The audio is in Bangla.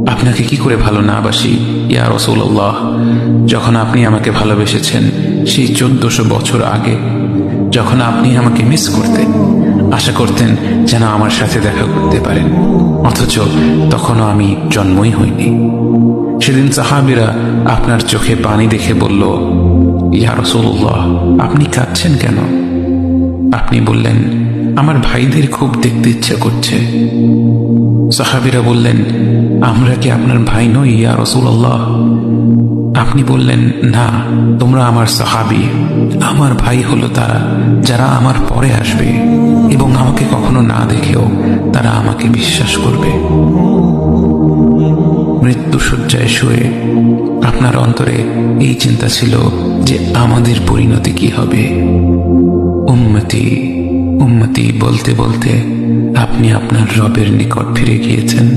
আপনাকে কি করে ভালো না বাসি ইয়া রাসূলুল্লাহ। যখন আপনি আমাকে ভালোবেসেছেন সেই 1400 বছর আগে, যখন আপনি আমাকে মিস করতেন, আশা করতেন যেন আমার সাথে দেখা করতে পারেন, অথচ তখনও আমি জন্মই হইনি। সেদিন সাহাবীরা আপনার চোখে পানি দেখে বলল, ইয়া রাসূলুল্লাহ, আপনি কাঁদছেন কেন? আপনি বললেন, আমার ভাইদের খুব দেখতে ইচ্ছা করছে। সাহাবীরা বললেন, আমরা কি আপনার ভাই নই ইয়া রাসূলুল্লাহ? আপনি বললেন, না, তোমরা আমার সাহাবী। আমার ভাই হলো তারা যারা আমার পরে আসবে এবং আমাকে কখনো না দেখেও তারা আমাকে বিশ্বাস করবে। মৃত্যু শয্যায় শুয়ে আপনার অন্তরে এই চিন্তা ছিল যে আমাদের পরিণতি কি হবে। উম্মতি উম্মতি বলতে বলতে আপনি আপনার রবের নিকট ফিরে গিয়েছেন।